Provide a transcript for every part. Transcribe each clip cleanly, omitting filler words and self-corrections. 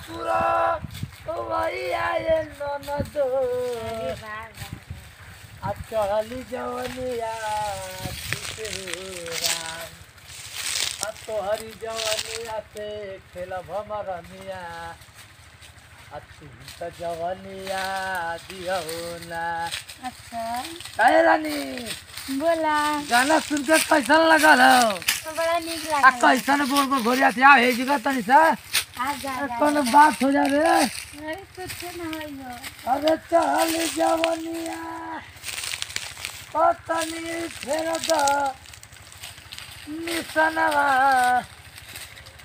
पूरा वही आए ननदो चढ़ली जवनिया तोहरी जवनिया से खेलब हमरनिया तू तो जवनिया दिहो ना। अच्छा काहे रानी बोला गाना सुन के कैसन लगल हो? बड़ा नीक आ लागल। कैसन बोल बोल घोरिया से आ हे जगह तनी सा आ जा कौन बात हो जा रे? अरे कुछ ना होइयो। अरे चल जवनिया ओ तनी फेर द निसनवा।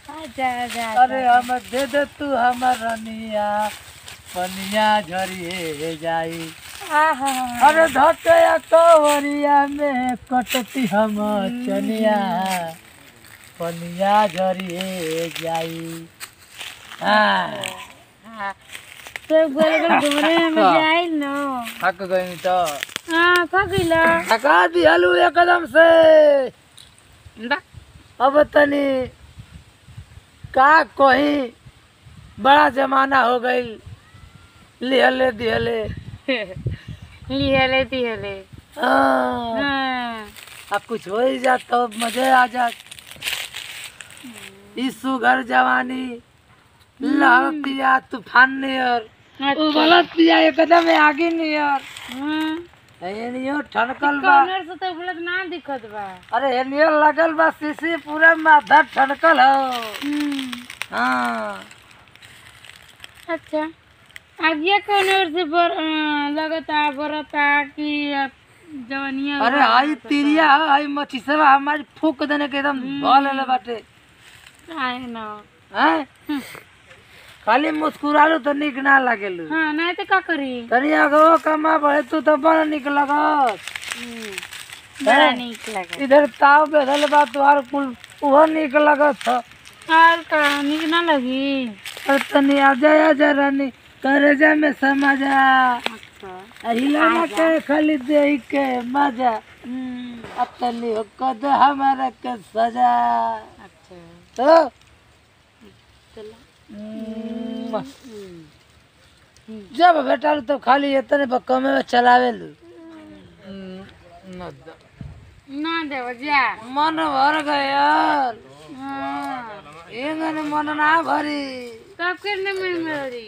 आजा आजा अरे हम दे दे तू हमर रनिया पनिया झरिए जाई। आहा अरे धटया कवरिया में कटती हम चनिया पनिया झरिए जाई। तो गोल गोल घूमने में मजा आई न। थक गई तो हाँ थकिला थका दिहलू एकदम से। अब तनी का कही बड़ा जमाना हो गई लिहले दिहले। लिहले दिहले हाँ। अब कुछ हो ही जात तो मजे आ जात। इस सुगर जवानी लहरतिया तूफान नियर उबलतिया एकदम आगे नियर। एनियो ठनकल बा कॉर्नर से तो उबलत ना दिखत बा। अरे एनियो लगल बा शीशी पूरा माथा ठनकल हो। हाँ अच्छा आज ये कॉर्नर से लगता बरता कि जवनिया। अरे आई तिरिया आई मछिसवा हमारी फूक देने के एकदम भल ले बाटे। आए ना हैं खाली मुस्कुरालू तो निक ना लागेलू। हाँ नहीं तो का करी। तनी अगो कमा बढ़े तू तो बड़ा निक लगत। बड़ा नीक लगे। इधर ताव बेधल बा तुहार कुल उहो निक लगत ह। और का नीक ना लगी। और तनी आजा रानी करेजा में समा जा। अच्छा हिलाना के खाली देही के मजा तनी कद हमारा के सजा। अच्छा तो जब बेटा तो खाली इतने बकमे में चलावेलू। ना देव जा मन भर गयल। हाँ एंगन मन ना भरी तब करने में मेरी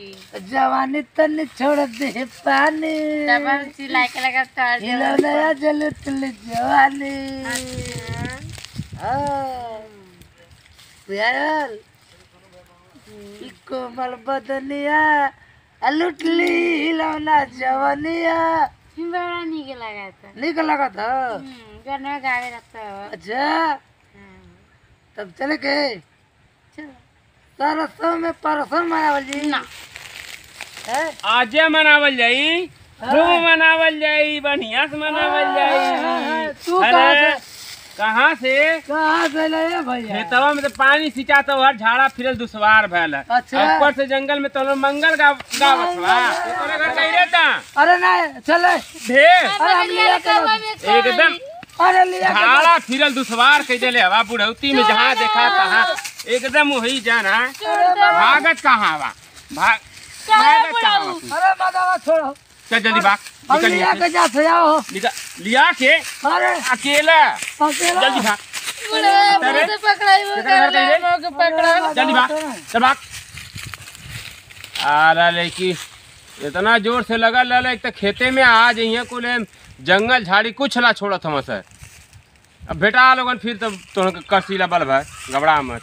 जवानी तनी छोड़ दे पानी तब सिलाई के लगा तार हिलो नया जल तुल जवानी। यार कोमल बदनिया लुटली हिलौना जवनिया बड़ा नीक लगा था। निक लगा था। घर में गावे रहता है। अच्छा तब चले के चलो सरसों में परसों मनावल जी ना आजे मनावल जाई खूब मनावल जाई बढ़िया से मनावल जाई। तू अरे कहाँ से कहाँ से ले भैया? खेतवा में तो पानी सिंचा तो हर झाड़ा फिरल दुश्वार भैल। अच्छा। ऊपर से जंगल में तो मंगल गावत बा तोरे घर कहीं रहता अरे नहीं चले ढेर अरे हम लिया के एकदम अरे लिया के झाड़ा फिरल दुश्वार कह दिले हवा बुढ़ौती में जहाँ देखा तहाँ एकदम वही जाना भागत कहाँ बा भागत कहाँ बा तू? अरे मदावा छोड़ो चल जल्दी भाग हम निकल लिया के जा से आओ। लिया के अरे अकेला अकेला जल्दी भाग पकड़ा जल्दी भाग चल भाग। अरे लेकिन इतना जोर से लगा लल एक तो खेते में आ जाइए कुल जंगल झाड़ी कुछ ना छोड़त हम सर। अब बेटा लोगन फिर तो कसීला बल भाई घबरा मत।